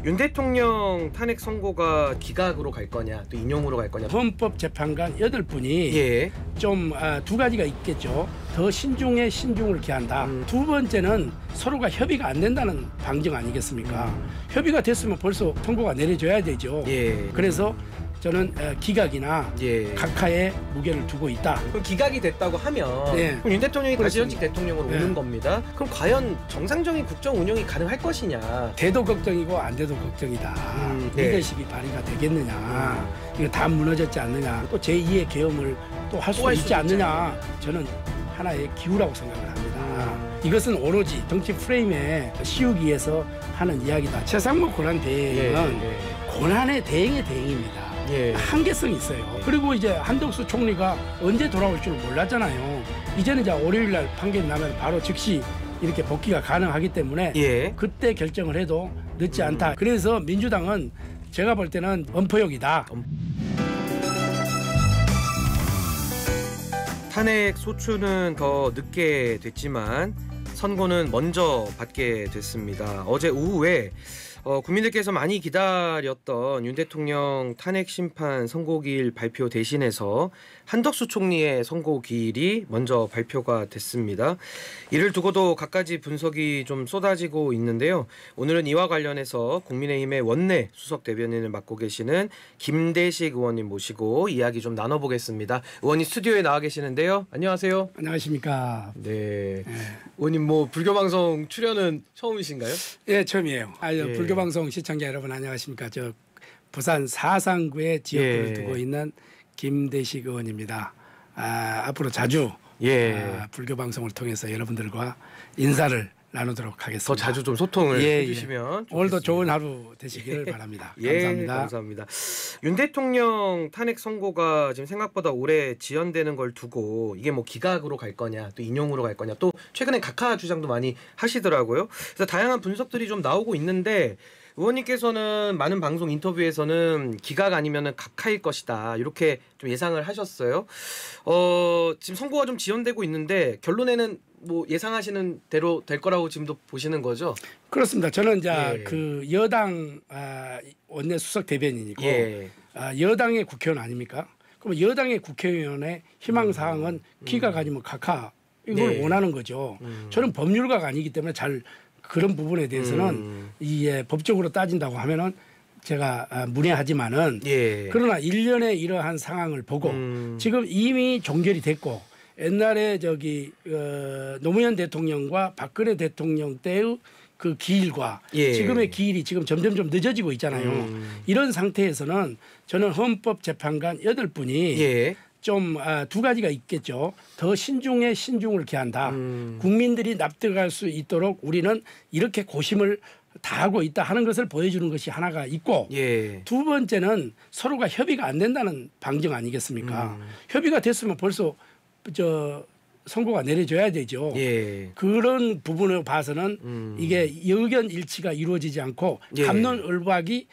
윤 대통령 탄핵 선고가 기각으로 갈 거냐 또 인용으로 갈 거냐. 헌법재판관 8분이 좀 두 가지가 있겠죠. 더 신중에 신중을 기한다. 두 번째는 서로가 협의가 안 된다는 방증 아니겠습니까? 협의가 됐으면 벌써 통고가 내려져야 되죠. 그래서 저는 기각이나 각하의 무게를 두고 있다. 그럼 기각이 됐다고 하면 그럼 윤 대통령이 다시 현직 대통령으로 오는 겁니다. 그럼 과연 정상적인 국정 운영이 가능할 것이냐. 돼도 걱정이고 안 돼도 걱정이다. 리더십이 발휘가 되겠느냐. 이거 다 무너졌지 않느냐. 또 제2의 계엄을 또 할 수 있지 않느냐. 저는 하나의 기우라고 생각을 합니다. 이것은 오로지 정치 프레임에 씌우기 위해서 하는 이야기다. 최상목 권한 대행은 권한의 대행의 대행입니다. 한계성이 있어요. 그리고 이제 한덕수 총리가 언제 돌아올 줄 몰랐잖아요. 이제는 이제 월요일 날 판결이 나면 바로 즉시 이렇게 복귀가 가능하기 때문에 그때 결정을 해도 늦지 않다. 그래서 민주당은 제가 볼 때는 엄포역이다. 탄핵 소추는 더 늦게 됐지만 선고는 먼저 받게 됐습니다. 어제 오후에 국민들께서 많이 기다렸던 윤 대통령 탄핵 심판 선고기일 발표 대신해서 한덕수 총리의 선고기일이 먼저 발표가 됐습니다. 이를 두고도 갖가지 분석이 좀 쏟아지고 있는데요. 오늘은 이와 관련해서 국민의힘의 원내 수석 대변인을 맡고 계시는 김대식 의원님 모시고 이야기 좀 나눠보겠습니다. 의원님 스튜디오에 나와 계시는데요. 안녕하세요. 안녕하십니까. 네. 의원님 뭐 불교방송 출연은 처음이신가요? 예, 처음이에요. 불교방송 시청자 여러분 안녕하십니까. 저 부산 사상구에 지역구를 두고 있는 김대식 의원입니다. 앞으로 자주 불교방송을 통해서 여러분들과 인사를 나누도록 하겠습니다. 더 자주 좀 소통을 해주시면 오늘도 좋은 하루 되시기를 바랍니다. 감사합니다. 감사합니다. 윤 대통령 탄핵 선고가 지금 생각보다 오래 지연되는 걸 두고 이게 뭐 기각으로 갈 거냐 또 인용으로 갈 거냐 또 최근에 각하 주장도 많이 하시더라고요. 그래서 다양한 분석들이 좀 나오고 있는데 의원님께서는 많은 방송 인터뷰에서는 기각 아니면은 각하일 것이다 이렇게 좀 예상을 하셨어요. 지금 선고가 좀 지연되고 있는데 결론에는 뭐 예상하시는 대로 될 거라고 지금도 보시는 거죠? 그렇습니다. 저는 이제 그 여당 원내 수석 대변인이고 여당의 국회의원 아닙니까? 그럼 여당의 국회의원의 희망 사항은 기각 아니면 각하 이걸 원하는 거죠. 저는 법률가가 아니기 때문에 잘 그런 부분에 대해서는 법적으로 따진다고 하면은 제가 문외하지만은 그러나 일련의 이러한 상황을 보고 지금 이미 종결이 됐고 옛날에 노무현 대통령과 박근혜 대통령 때의 그 기일과 지금의 기일이 지금 점점점 늦어지고 있잖아요. 이런 상태에서는 저는 헌법재판관 8분이 좀 두 가지가 있겠죠. 더 신중에 신중을 기한다. 국민들이 납득할 수 있도록 우리는 이렇게 고심을 다하고 있다 하는 것을 보여주는 것이 하나가 있고 두 번째는 서로가 협의가 안 된다는 방증 아니겠습니까? 협의가 됐으면 벌써 선고가 내려져야 되죠. 그런 부분을 봐서는 이게 의견 일치가 이루어지지 않고 갑론을박이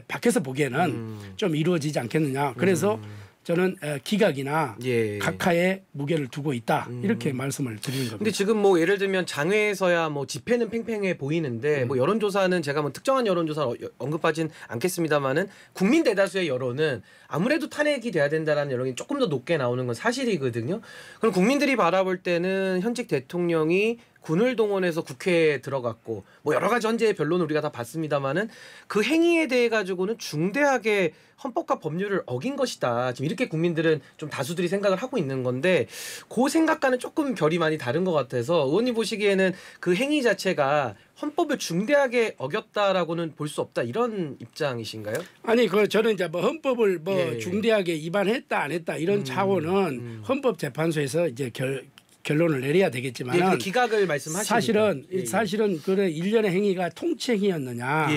밖에서 보기에는 좀 이루어지지 않겠느냐. 그래서 저는 기각이나 각하의 무게를 두고 있다 이렇게 말씀을 드리는 겁니다. 근데 지금 뭐 예를 들면 장외에서야 뭐 집회는 팽팽해 보이는데 뭐 여론조사는 제가 뭐 특정한 여론조사를 언급하진 않겠습니다만은 국민 대다수의 여론은 아무래도 탄핵이 돼야 된다라는 여론이 조금 더 높게 나오는 건 사실이거든요. 그럼 국민들이 바라볼 때는 현직 대통령이 군을 동원해서 국회에 들어갔고 뭐 여러 가지 현재의 변론을 우리가 다 봤습니다만은 그 행위에 대해 가지고는 중대하게 헌법과 법률을 어긴 것이다. 지금 이렇게 국민들은 좀 다수들이 생각을 하고 있는 건데 그 생각과는 조금 결이 많이 다른 것 같아서 의원님 보시기에는 그 행위 자체가 헌법을 중대하게 어겼다라고는 볼 수 없다 이런 입장이신가요? 아니 저는 이제 뭐 헌법을 중대하게 위반했다 안 했다 이런 차원은 헌법재판소에서 이제 결론을 내려야 되겠지만 기각을 말씀하시니까 사실은 그래 일련의 행위가 통치 행위였느냐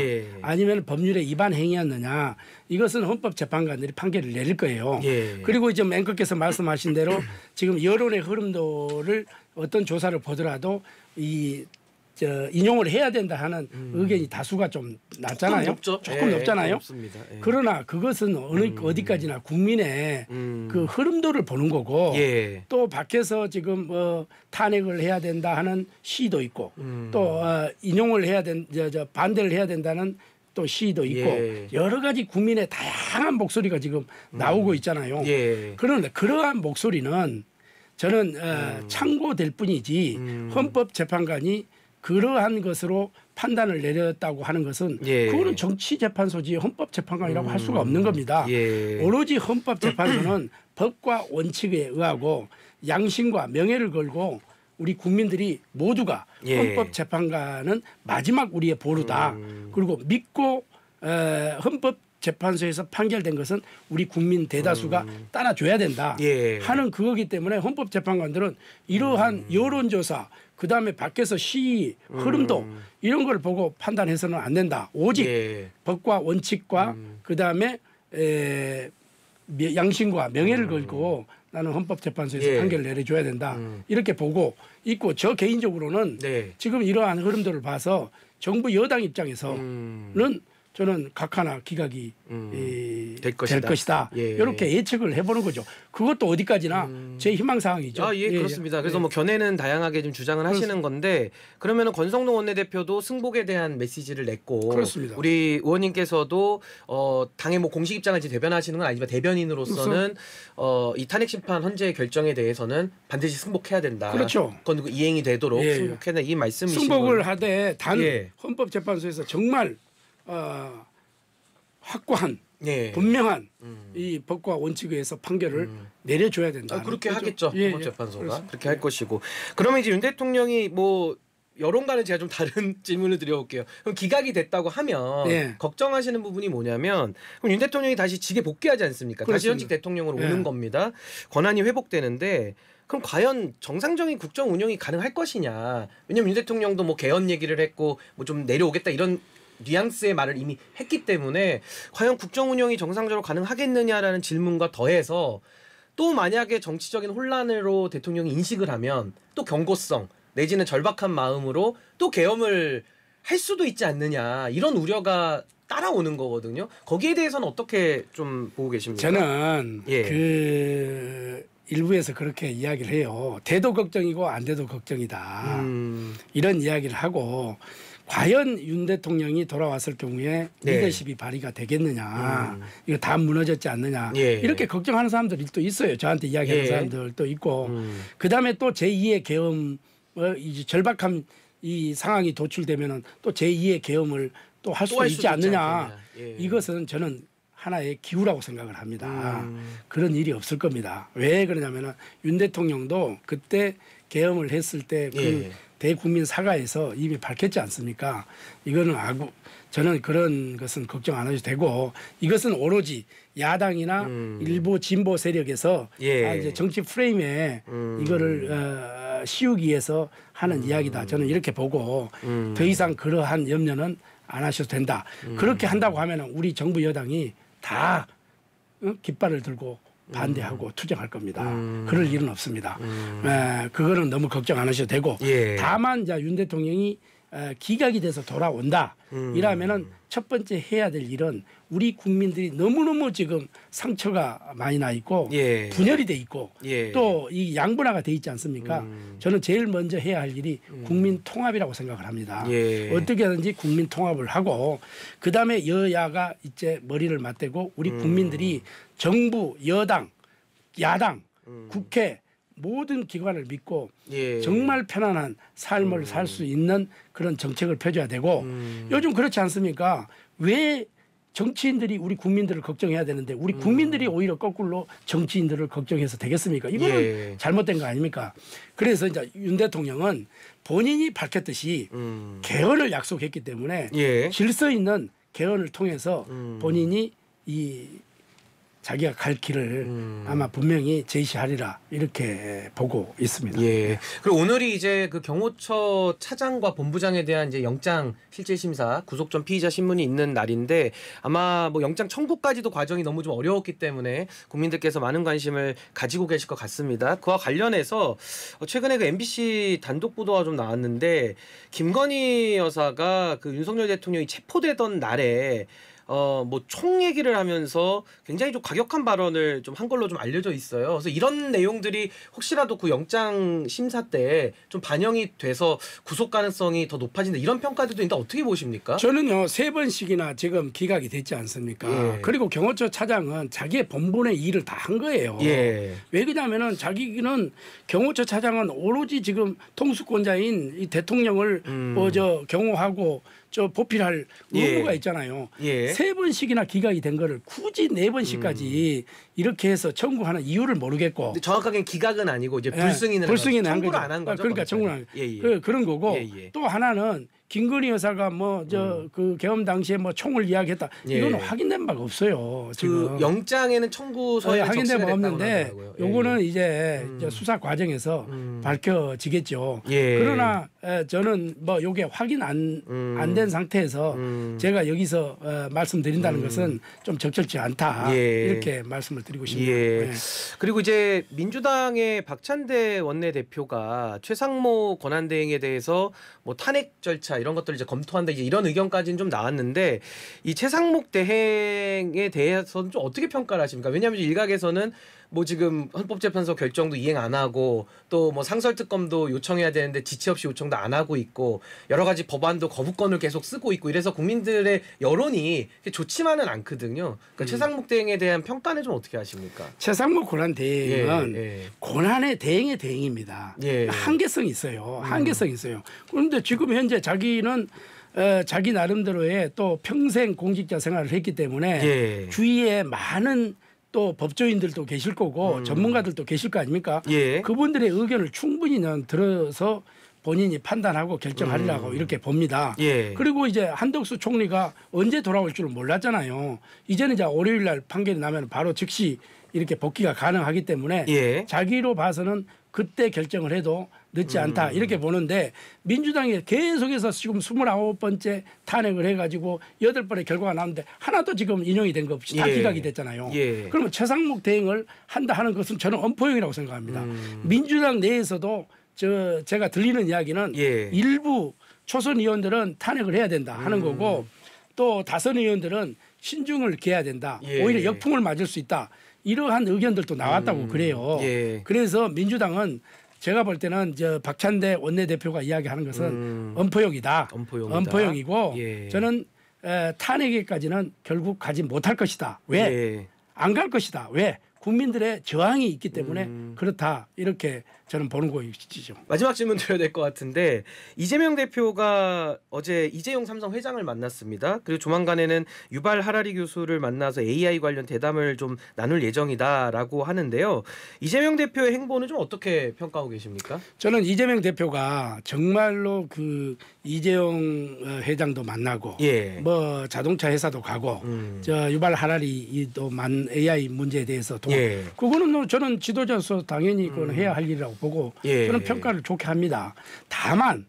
아니면 법률의 위반 행위였느냐 이것은 헌법재판관들이 판결을 내릴 거예요. 그리고 이제 앵커께서 말씀하신 대로 지금 여론의 흐름도를 어떤 조사를 보더라도 인용을 해야 된다 하는 의견이 다수가 좀 낮잖아요. 조금 높잖아요. 그러나 그것은 어디까지나 국민의 그 흐름도를 보는 거고 또 밖에서 지금 탄핵을 해야 된다 하는 시도 있고 또 인용을 해야 반대를 해야 된다는 또 시위도 있고 예. 여러 가지 국민의 다양한 목소리가 지금 나오고 있잖아요. 예. 그런데 그러한 목소리는 저는 참고될 뿐이지 헌법재판관이 그러한 것으로 판단을 내렸다고 하는 것은 예. 그거는 정치재판소지 헌법재판관이라고 할 수가 없는 겁니다. 예. 오로지 헌법재판소는 법과 원칙에 의하고 양심과 명예를 걸고 우리 국민들이 모두가 예. 헌법재판관은 마지막 우리의 보루다. 그리고 믿고 헌법재판소에서 판결된 것은 우리 국민 대다수가 따라줘야 된다 예. 하는 그거기 때문에 헌법재판관들은 이러한 여론조사 그다음에 밖에서 시위 흐름도 이런 걸 보고 판단해서는 안 된다. 오직 예. 법과 원칙과 그다음에 양심과 명예를 걸고 나는 헌법재판소에서 예. 판결을 내려줘야 된다. 이렇게 보고 있고 저 개인적으로는 네. 지금 이러한 흐름들을 봐서 정부 여당 입장에서는 저는 각하나 기각이 될 될 것이다. 예. 이렇게 예측을 해보는 거죠. 그것도 어디까지나 제 희망 사항이죠. 아, 예, 그렇습니다. 그래서 뭐 견해는 다양하게 좀 주장을 하시는 건데 그러면은 권성동 원내대표도 승복에 대한 메시지를 냈고 그렇습니다. 우리 의원님께서도 당의 뭐 공식 입장을 이제 대변하시는 건 아니지만 대변인으로서는 이 탄핵 심판 헌재 결정에 대해서는 반드시 승복해야 된다. 그렇죠. 그건 이행이 되도록 예. 승복해야 된다. 이 말씀이신 승복을 거예요. 하되 단 예. 헌법재판소에서 정말 확고한 예. 분명한 이 법과 원칙에 의해서 판결을 내려줘야 된다. 그렇게 하겠죠. 예, 헌법재판소가 그렇게 할 것이고. 그러면 이제 윤 대통령이 뭐 여론과는 제가 좀 다른 질문을 드려볼게요. 그럼 기각이 됐다고 하면 예. 걱정하시는 부분이 뭐냐면 그럼 윤 대통령이 다시 직에 복귀하지 않습니까? 다시 그렇습니다. 현직 대통령으로 예. 오는 겁니다. 권한이 회복되는데 그럼 과연 정상적인 국정 운영이 가능할 것이냐? 왜냐면 윤 대통령도 뭐 개헌 얘기를 했고 뭐 좀 내려오겠다 이런 뉘앙스의 말을 이미 했기 때문에 과연 국정 운영이 정상적으로 가능하겠느냐라는 질문과 더해서 또 만약에 정치적인 혼란으로 대통령이 인식을 하면 또 경고성 내지는 절박한 마음으로 또 계엄을 할 수도 있지 않느냐 이런 우려가 따라오는 거거든요. 거기에 대해서는 어떻게 좀 보고 계십니까? 저는 예. 그 일부에서 그렇게 이야기를 해요. 돼도 걱정이고 안 돼도 걱정이다. 이런 이야기를 하고 과연 윤 대통령이 돌아왔을 경우에 네. 리더십이 발휘가 되겠느냐. 이거 다 무너졌지 않느냐. 예. 이렇게 걱정하는 사람들이 또 있어요. 저한테 이야기하는 예. 사람들도 있고. 그다음에 또 제2의 계엄 이제 절박한 이 상황이 도출되면은 또 제2의 계엄을 또 할 수 있지 않느냐. 예. 이것은 저는 하나의 기우라고 생각을 합니다. 그런 일이 없을 겁니다. 왜 그러냐면은 윤 대통령도 그때 계엄을 했을 때 그 예. 대국민 사과에서 이미 밝혔지 않습니까? 이거는 저는 그런 것은 걱정 안 해도 되고 이것은 오로지 야당이나 일부 진보 세력에서 예. 이제 정치 프레임에 이거를 씌우기 위해서 하는 이야기다. 저는 이렇게 보고 더 이상 그러한 염려는 안 하셔도 된다. 그렇게 한다고 하면 우리 정부 여당이 다 깃발을 들고 반대하고 투쟁할 겁니다. 그럴 일은 없습니다. 그거는 너무 걱정 안 하셔도 되고 예. 다만 이제 윤 대통령이 기각이 돼서 돌아온다. 이러면은 첫 번째 해야 될 일은 우리 국민들이 너무너무 지금 상처가 많이 나 있고 예. 분열이 돼 있고 예. 또 이 양분화가 돼 있지 않습니까? 저는 제일 먼저 해야 할 일이 국민 통합이라고 생각을 합니다. 예. 어떻게든지 국민 통합을 하고 그다음에 여야가 이제 머리를 맞대고 우리 국민들이 정부, 여당, 야당, 국회 모든 기관을 믿고 예. 정말 편안한 삶을 살 수 있는 그런 정책을 펴줘야 되고 요즘 그렇지 않습니까? 왜 정치인들이 우리 국민들을 걱정해야 되는데 우리 국민들이 오히려 거꾸로 정치인들을 걱정해서 되겠습니까? 이거는 예. 잘못된 거 아닙니까? 그래서 이제 윤 대통령은 본인이 밝혔듯이 개헌을 약속했기 때문에 예. 질서 있는 개헌을 통해서 본인이 이 자기가 갈 길을 아마 분명히 제시하리라 이렇게 보고 있습니다. 예. 그리고 오늘이 이제 그 경호처 차장과 본부장에 대한 이제 영장 실질 심사 구속 전 피의자 신문이 있는 날인데 아마 뭐 영장 청구까지도 과정이 너무 좀 어려웠기 때문에 국민들께서 많은 관심을 가지고 계실 것 같습니다. 그와 관련해서 최근에 그 MBC 단독 보도가 좀 나왔는데 김건희 여사가 그 윤석열 대통령이 체포되던 날에 뭐 총 얘기를 하면서 굉장히 좀 과격한 발언을 좀 한 걸로 좀 알려져 있어요. 그래서 이런 내용들이 혹시라도 그 영장 심사 때 좀 반영이 돼서 구속 가능성이 더 높아진다 이런 평가들도 있는데 어떻게 보십니까? 저는요 3번씩이나 지금 기각이 됐지 않습니까? 예. 그리고 경호처 차장은 자기의 본분의 일을 다 한 거예요. 예. 왜 그러냐면은 자기는 경호처 차장은 오로지 지금 통수권자인 이 대통령을 저 경호하고 저 보필할 의무가 예. 있잖아요. 예. 3번씩이나 기각이 된 거를 굳이 4번씩까지 이렇게 해서 청구하는 이유를 모르겠고. 근데 정확하게는 기각은 아니고 이제 예, 불승인을 불승인을 한 청구를 거죠. 안 한 거죠. 그러니까 청구를 안. 예, 예. 그런 거고 예, 예. 또 하나는 김건희 여사가 뭐 저 그 계엄 당시에 뭐 총을 이야기했다. 예. 이거는 확인된 바가 없어요. 지금. 그 영장에는 청구서에 확인된 바 없는데 요거는 이제 음. 수사 과정에서 밝혀지겠죠. 예. 그러나 저는 뭐 요게 확인 안 된 상태에서 제가 여기서 말씀드린다는 것은 좀 적절치 않다. 예. 이렇게 말씀을 드리고 싶네요. 예. 네. 그리고 이제 민주당의 박찬대 원내대표가 최상목 권한대행에 대해서 뭐 탄핵 절차 이런 것들을 이제 검토한다 이제 이런 의견까지는 좀 나왔는데 이 최상목 대행에 대해서는 좀 어떻게 평가를 하십니까? 왜냐하면 일각에서는 뭐 지금 헌법재판소 결정도 이행 안 하고 또 뭐 상설특검도 요청해야 되는데 지체 없이 요청도 안 하고 있고 여러 가지 법안도 거부권을 계속 쓰고 있고 이래서 국민들의 여론이 좋지만은 않거든요. 그러니까 최상목 대행에 대한 평가는 좀 어떻게 하십니까? 최상목 권한 대행은 예. 권한의 대행의 대행입니다. 예. 한계성이 있어요. 한계성이 있어요. 그런데 지금 현재 자기는 자기 나름대로의 또 평생 공직자 생활을 했기 때문에 예. 주위에 많은 또 법조인들도 계실 거고 전문가들도 계실 거 아닙니까? 예. 그분들의 의견을 충분히 들어서 본인이 판단하고 결정하리라고 이렇게 봅니다. 예. 그리고 이제 한덕수 총리가 언제 돌아올 줄은 몰랐잖아요. 이제는 이제 월요일 날 판결이 나면 바로 즉시 이렇게 복귀가 가능하기 때문에 예. 자기로 봐서는 그때 결정을 해도 늦지 않다 이렇게 보는데 민주당이 계속해서 지금 29번째 탄핵을 해가지고 8번의 결과가 나오는데 하나도 지금 인용이 된 거 없이 다 예. 기각이 됐잖아요. 예. 그러면 최상목 대행을 한다 하는 것은 저는 엄포용이라고 생각합니다. 민주당 내에서도 제가 들리는 이야기는 예. 일부 초선 의원들은 탄핵을 해야 된다 하는 거고 또 다선 의원들은 신중을 기해야 된다. 예. 오히려 역풍을 맞을 수 있다. 이러한 의견들도 나왔다고 그래요. 예. 그래서 민주당은 제가 볼 때는 박찬대 원내대표가 이야기하는 것은 엄포용이다. 엄포용이고 예. 저는 탄핵에까지는 결국 가지 못할 것이다. 왜? 예. 안 갈 것이다. 왜? 국민들의 저항이 있기 때문에 그렇다. 이렇게 저는 보는 것이죠. 마지막 질문 드려야 될 것 같은데 이재명 대표가 어제 이재용 삼성 회장을 만났습니다. 그리고 조만간에는 유발 하라리 교수를 만나서 AI 관련 대담을 좀 나눌 예정이다라고 하는데요. 이재명 대표의 행보는 좀 어떻게 평가하고 계십니까? 저는 이재명 대표가 정말로 그 이재용 회장도 만나고 예. 뭐 자동차 회사도 가고 저 유발 하라리도 AI 문제에 대해서 예. 그거는 뭐 저는 지도자로서 당연히 그건 해야 할 일이라고 보고 예. 저는 평가를 좋게 합니다. 다만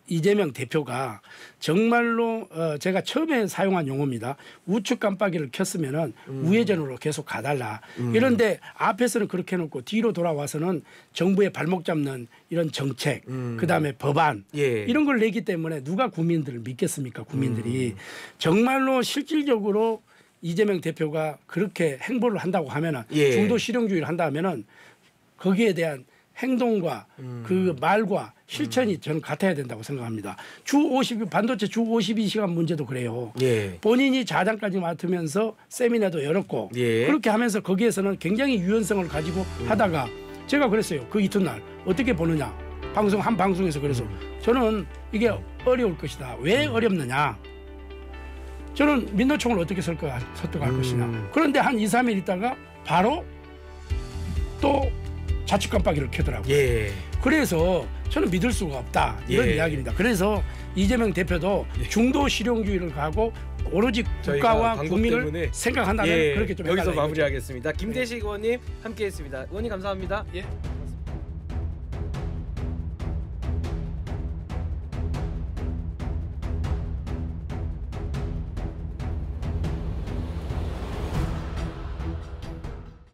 이재명 대표가 정말로 제가 처음에 사용한 용어입니다. 우측 깜빡이를 켰으면은 우회전으로 계속 가달라. 이런데 앞에서는 그렇게 해놓고 뒤로 돌아와서는 정부의 발목 잡는 이런 정책, 그다음에 법안 예. 이런 걸 내기 때문에 누가 국민들을 믿겠습니까? 국민들이 정말로 실질적으로 이재명 대표가 그렇게 행보를 한다고 하면은 예. 중도 실용주의를 한다 하면은 거기에 대한 행동과 그 말과 실천이 저는 같아야 된다고 생각합니다. 반도체 주 52시간 문제도 그래요. 예. 본인이 자장까지 맡으면서 세미나도 열었고 예. 그렇게 하면서 거기에서는 굉장히 유연성을 가지고 하다가 제가 그랬어요. 그 이튿날 어떻게 보느냐. 한 방송에서 그래서 저는 이게 어려울 것이다. 왜 어렵느냐. 저는 민노총을 어떻게 설득할 것이냐. 그런데 한 2, 3일 있다가 바로 또 좌측 깜빡이를 켜더라고요. 예. 그래서 저는 믿을 수가 없다. 이런 예. 이야기입니다. 그래서 이재명 대표도 중도 실용주의를 가고 오로지 국가와 국민을 때문에. 생각한다면 예. 그렇게 좀 여기서 해달라 마무리하겠습니다. 김대식 의원님 함께했습니다. 의원님 감사합니다. 예.